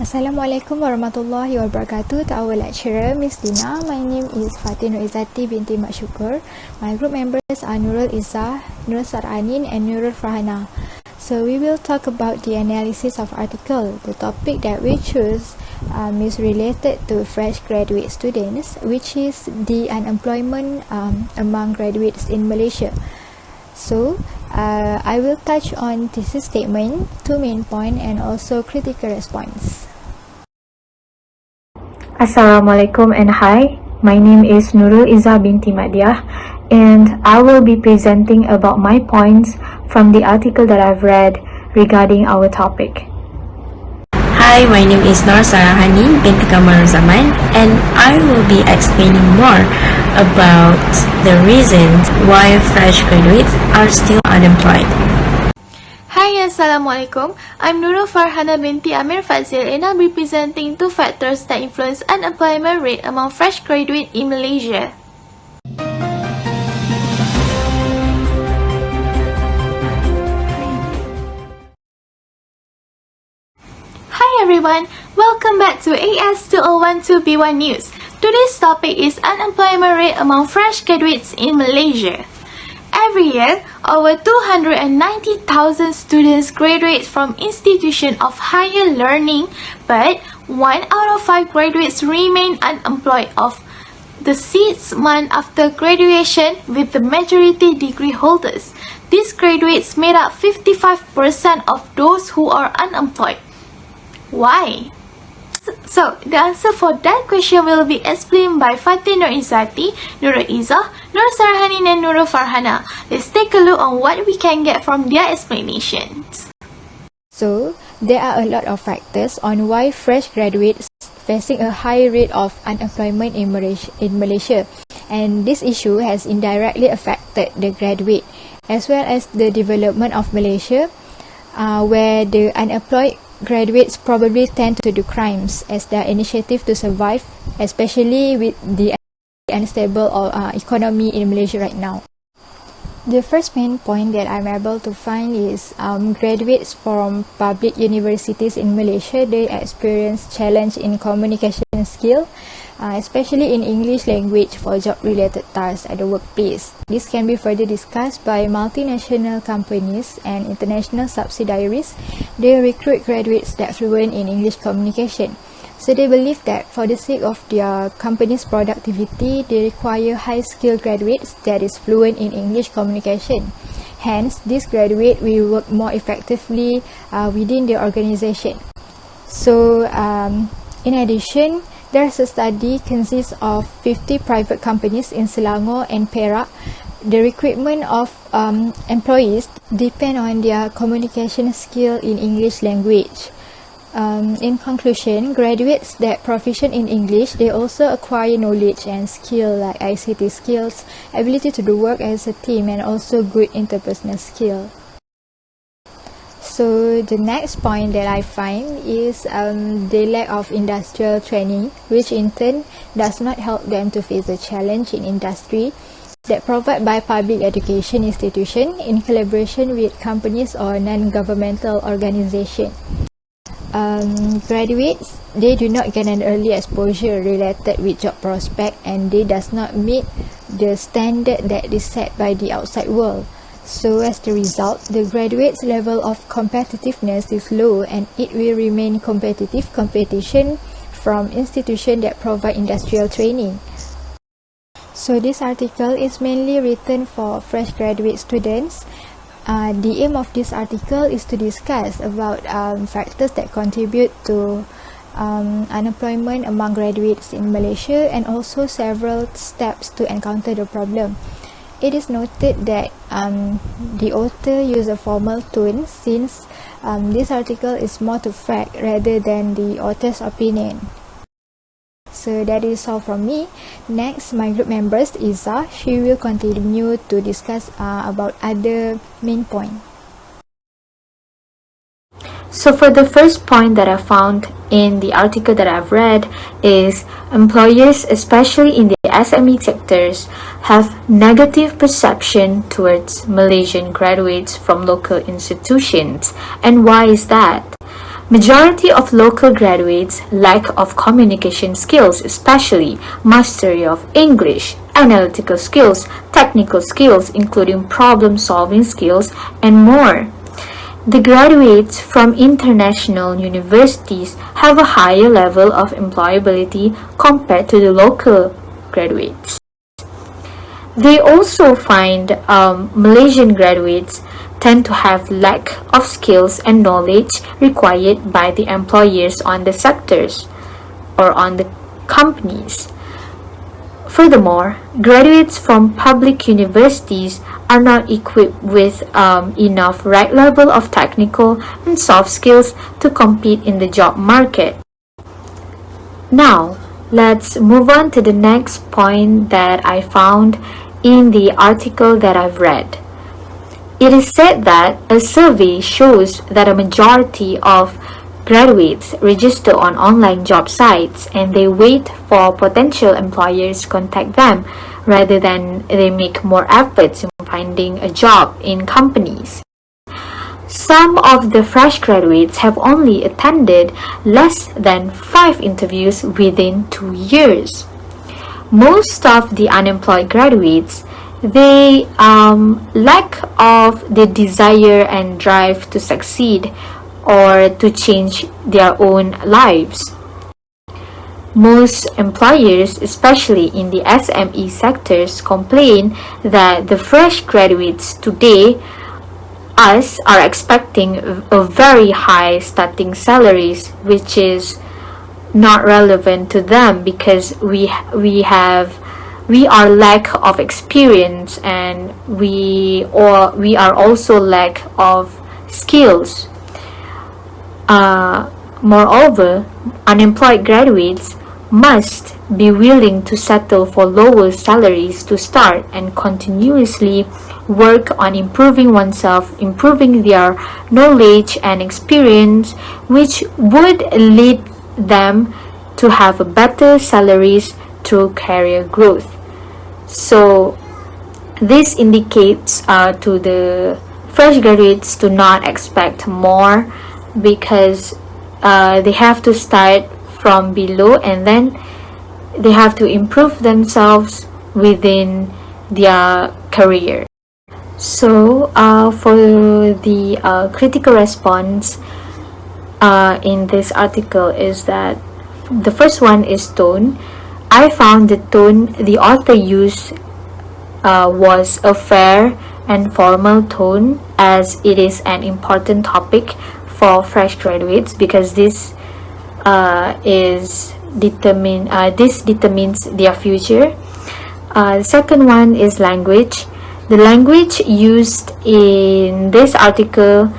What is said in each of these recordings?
Assalamualaikum warahmatullahi wabarakatuh. To our lecturer, Miss Dina. My name is Fatin Izati binti Mak Syukur. My group members are Nurul Izzah, Nur Saranin and Nurul Farhana. So we will talk about the analysis of article. The topic that we choose is related to fresh graduate students, which is the unemployment among graduates in Malaysia. So, I will touch on thesis statement, two main points, and also critical response. Assalamualaikum and hi. My name is Nurul Izzah binti Madiah, and I will be presenting about my points from the article that I've read regarding our topic. Hi, my name is Nur Sarahani binti Kamar Zaman, and I will be explaining more about the reasons why fresh graduates are still unemployed. Hi, Assalamualaikum. I'm Nurul Farhana binti Amir Fazil, and I'll be presenting two factors that influence unemployment rate among fresh graduates in Malaysia. Hi everyone, welcome back to AS2012B1 News. Today's topic is unemployment rate among fresh graduates in Malaysia. Every year, over 290,000 students graduate from institutions of higher learning, but 1 out of 5 graduates remain unemployed of the 6 months after graduation, with the majority degree holders. These graduates made up 55% of those who are unemployed. Why? So, the answer for that question will be explained by Fatin Nur Izzati, Nurul Izzah, Nur Sarhanin and Nurul Farhana. Let's take a look on what we can get from their explanations. So, there are a lot of factors on why fresh graduates facing a high rate of unemployment in Malaysia, and this issue has indirectly affected the graduate as well as the development of Malaysia, where the unemployed graduates probably tend to do crimes as their initiative to survive, especially with the unstable economy in Malaysia right now. The first main point that I'm able to find is graduates from public universities in Malaysia, they experience challenge in communication skill, especially in English language for job-related tasks at the workplace. This can be further discussed by multinational companies and international subsidiaries. They recruit graduates that fluent in English communication. So they believe that for the sake of their company's productivity, they require high-skilled graduates that is fluent in English communication. Hence, this graduate will work more effectively within the organization. So, in addition, there's a study consists of 50 private companies in Selangor and Perak. The recruitment of employees depend on their communication skill in English language. In conclusion, graduates that proficient in English, they also acquire knowledge and skill like ICT skills, ability to do work as a team, and also good interpersonal skill. So the next point that I find is the lack of industrial training, which in turn does not help them to face the challenge in industry that provided by public education institution in collaboration with companies or non-governmental organization. Graduates, they do not get an early exposure related with job prospect, and they does not meet the standard that is set by the outside world. So as the result, the graduates' level of competitiveness is low, and it will remain competition from institutions that provide industrial training. So this article is mainly written for fresh graduate students. The aim of this article is to discuss about factors that contribute to unemployment among graduates in Malaysia, and also several steps to encounter the problem. It is noted that the author used a formal tone, since this article is more to fact rather than the author's opinion. So that is all from me. Next, my group members Izzah, she will continue to discuss about other main points. So for the first point that I found in the article that I've read is employers, especially in the SME sectors, have negative perception towards Malaysian graduates from local institutions. And why is that? Majority of local graduates lack of communication skills, especially mastery of English, analytical skills, technical skills, including problem-solving skills, and more. The graduates from international universities have a higher level of employability compared to the local graduates. They also find Malaysian graduates tend to have lack of skills and knowledge required by the employers on the sectors or on the companies. Furthermore, graduates from public universities are not equipped with enough right level of technical and soft skills to compete in the job market. Now, let's move on to the next point that I found in the article that I've read. It is said that a survey shows that a majority of graduates register on online job sites and they wait for potential employers contact them rather than they make more efforts in finding a job in companies. Some of the fresh graduates have only attended less than 5 interviews within 2 years. Most of the unemployed graduates, they lack of the desire and drive to succeed or to change their own lives. Most employers, especially in the SME sectors, complain that the fresh graduates today are expecting a very high starting salaries, which is not relevant to them because we are lack of experience and we are also lack of skills. Moreover, unemployed graduates must be willing to settle for lower salaries to start and continuously work on improving oneself, improving their knowledge and experience, which would lead them to have better salaries through career growth. So this indicates to the fresh graduates to not expect more because they have to start from below and then they have to improve themselves within their career. So for the critical response in this article is that the first one is tone. I found the tone the author used was a fair and formal tone, as it is an important topic for fresh graduates because this determines their future. The second one is language. The language used in this article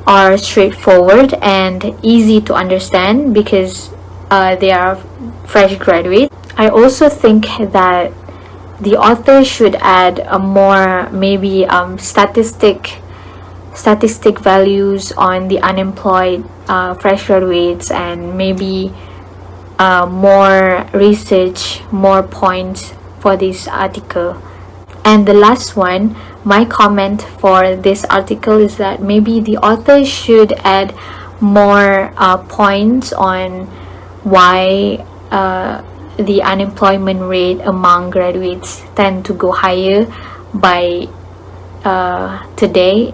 are straightforward and easy to understand because they are fresh graduates. I also think that the author should add a more maybe statistic values on the unemployed fresh graduates and maybe more research, more points for this article. And the last one, my comment for this article is that maybe the author should add more points on why the unemployment rate among graduates tend to go higher by today.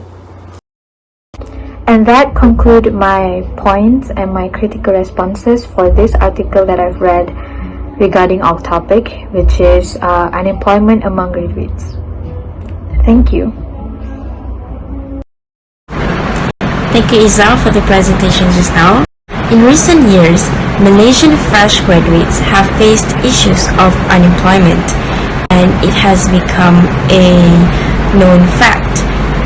And that concludes my points and my critical responses for this article that I've read regarding our topic, which is unemployment among graduates. Thank you. Thank you, Izal, for the presentation just now. In recent years, Malaysian fresh graduates have faced issues of unemployment, and it has become a known fact.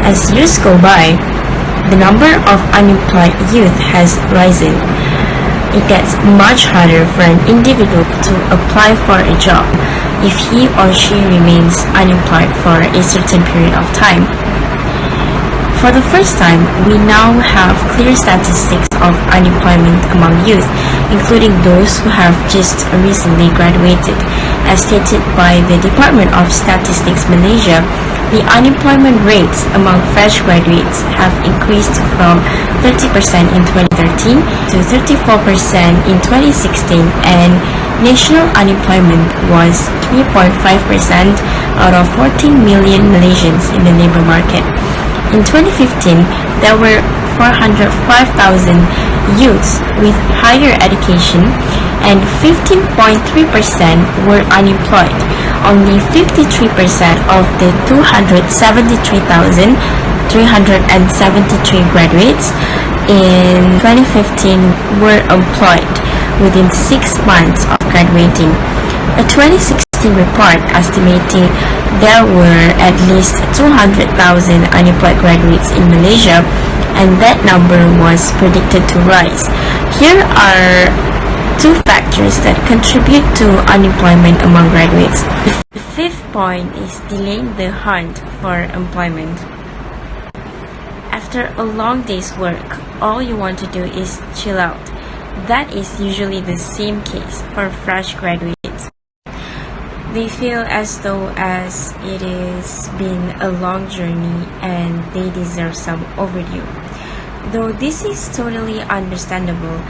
As years go by, the number of unemployed youth has risen. It gets much harder for an individual to apply for a job if he or she remains unemployed for a certain period of time. For the first time, we now have clear statistics of unemployment among youth, including those who have just recently graduated. As stated by the Department of Statistics Malaysia, the unemployment rates among fresh graduates have increased from 30% in 2013 to 34% in 2016, and national unemployment was 3.5% out of 14 million Malaysians in the labor market. In 2015, there were 405,000 youths with higher education, and 15.3% were unemployed. Only 53% of the 273,373 graduates in 2015 were employed within 6 months of graduating. A 2016 report estimated there were at least 200,000 unemployed graduates in Malaysia, and that number was predicted to rise. Here are 2 factors that contribute to unemployment among graduates. The 5th point is delaying the hunt for employment. After a long day's work, all you want to do is chill out. That is usually the same case for fresh graduates. They feel as though as it has been a long journey and they deserve some overdue. Though this is totally understandable,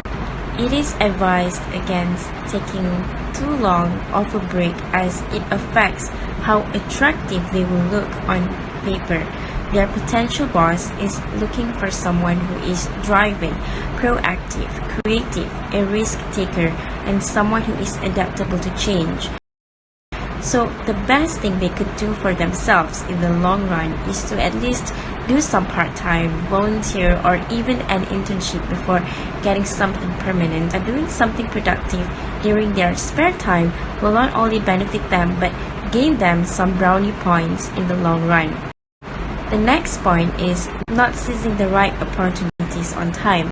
it is advised against taking too long of a break as it affects how attractive they will look on paper. Their potential boss is looking for someone who is driving, proactive, creative, a risk taker, and someone who is adaptable to change. So the best thing they could do for themselves in the long run is to at least do some part-time, volunteer, or even an internship before getting something permanent. Doing something productive during their spare time will not only benefit them but gain them some brownie points in the long run. The next point is not seizing the right opportunities on time.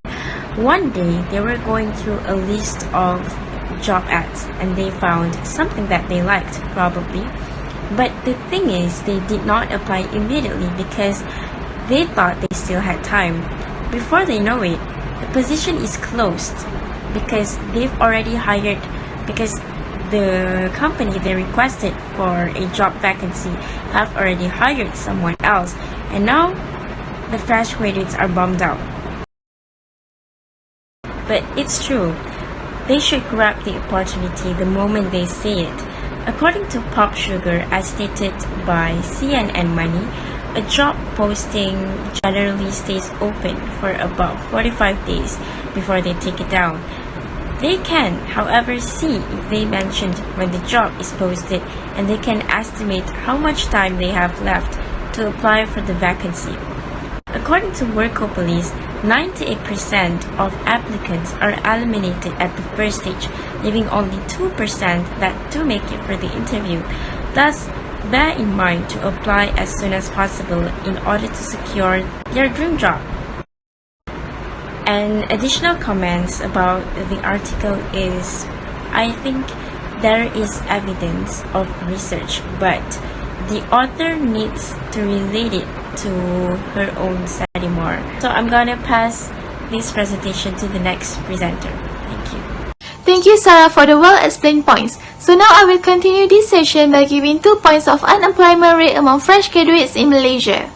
One day, they were going through a list of job ads and they found something that they liked, probably. But the thing is, they did not apply immediately because they thought they still had time. Before they know it, the position is closed because they've already hired, because the company they requested for a job vacancy have already hired someone else, and now the fresh graduates are bummed out. But it's true, they should grab the opportunity the moment they see it. According to Pop Sugar, as stated by CNN Money, a job posting generally stays open for about 45 days before they take it down. They can, however, see if they mentioned when the job is posted, and they can estimate how much time they have left to apply for the vacancy. According to Workopolis, 98% of applicants are eliminated at the first stage, leaving only 2% that do make it for the interview. Thus, bear in mind to apply as soon as possible in order to secure their dream job. And additional comments about the article is, I think there is evidence of research, but the author needs to relate it to her own study more. So I'm gonna pass this presentation to the next presenter. Thank you. Thank you, Sarah, for the well-explained points. So now I will continue this session by giving 2 points of unemployment rate among fresh graduates in Malaysia.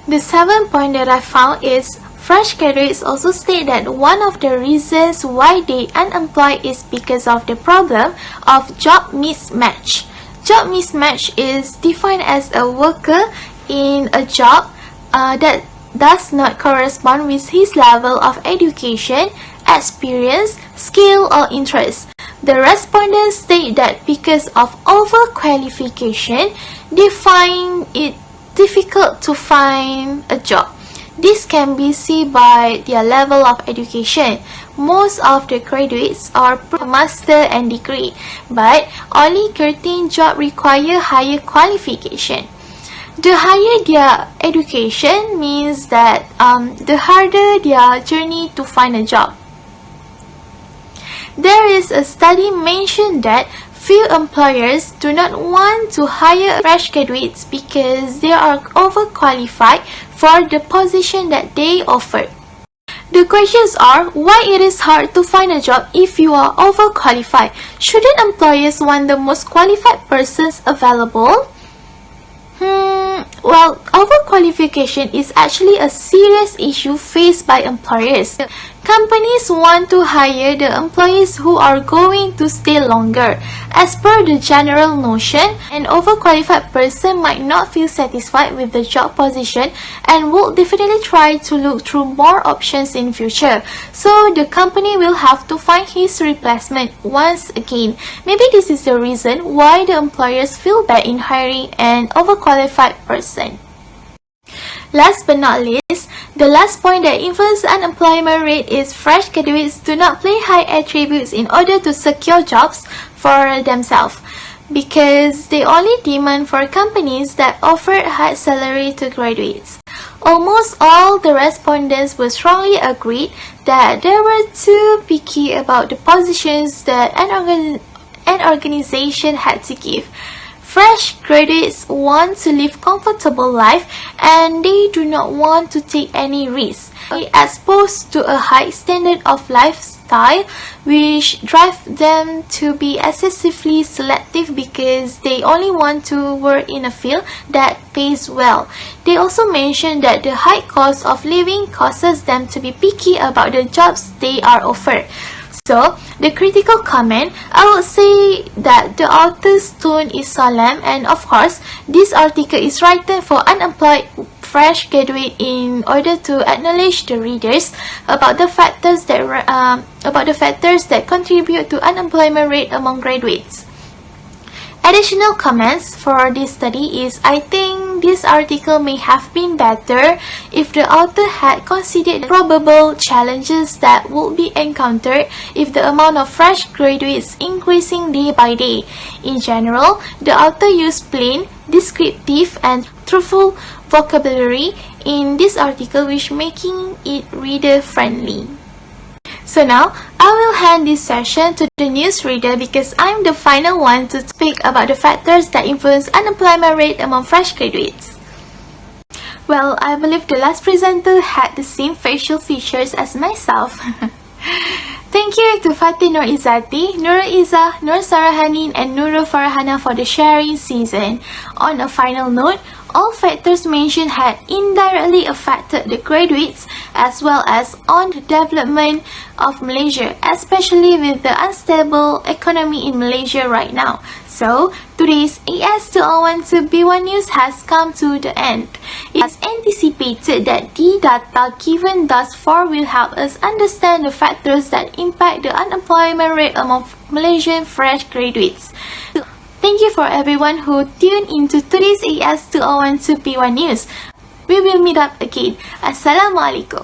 The 7th point that I found is, fresh graduates also state that one of the reasons why they unemployed is because of the problem of job mismatch. Job mismatch is defined as a worker in a job that does not correspond with his level of education, experience, skill, or interest. The respondents state that because of overqualification, they find it difficult to find a job. This can be seen by their level of education. Most of the graduates are master and degree, but only 13 jobs require higher qualification. The higher their education means that the harder their journey to find a job. There is a study mentioned that Few employers do not want to hire fresh graduates because they are overqualified for the position that they offer. The questions are why it is hard to find a job if you are overqualified. Shouldn't employers want the most qualified persons available? Well, overqualification is actually a serious issue faced by employers. Companies want to hire the employees who are going to stay longer. As per the general notion, an overqualified person might not feel satisfied with the job position and will definitely try to look through more options in future. So the company will have to find his replacement once again. Maybe this is the reason why the employers feel bad in hiring an overqualified person. Last but not least, the last point that influences unemployment rate is fresh graduates do not play high attributes in order to secure jobs for themselves, because they only demand for companies that offer high salary to graduates. Almost all the respondents will strongly agree that they were too picky about the positions that an organization had to give. Fresh graduates want to live comfortable life and they do not want to take any risks. They are exposed to a high standard of lifestyle which drive them to be excessively selective because they only want to work in a field that pays well. They also mention that the high cost of living causes them to be picky about the jobs they are offered. So, the critical comment, I would say that the author's tone is solemn, and of course, this article is written for unemployed fresh graduate in order to acknowledge the readers about the factors that contribute to unemployment rate among graduates. Additional comments for this study is I think this article may have been better if the author had considered the probable challenges that would be encountered if the amount of fresh graduates increasing day by day. In general, the author used plain, descriptive, and truthful vocabulary in this article, which making it reader-friendly. So now, I will hand this session to the newsreader because I'm the final one to speak about the factors that influence unemployment rate among fresh graduates. Well, I believe the last presenter had the same facial features as myself. Thank you to Fatih Nur Izzati, Nurul Izzah, Nur Sarahanin, and Nurul Farhana for the sharing season. On a final note, all factors mentioned had indirectly affected the graduates as well as on the development of Malaysia, especially with the unstable economy in Malaysia right now. So, today's AS2012B1 news has come to the end. It has anticipated that the data given thus far will help us understand the factors that impact the unemployment rate among Malaysian fresh graduates. Thank you for everyone who tuned into today's AS2012B1 news. We will meet up again. Assalamualaikum.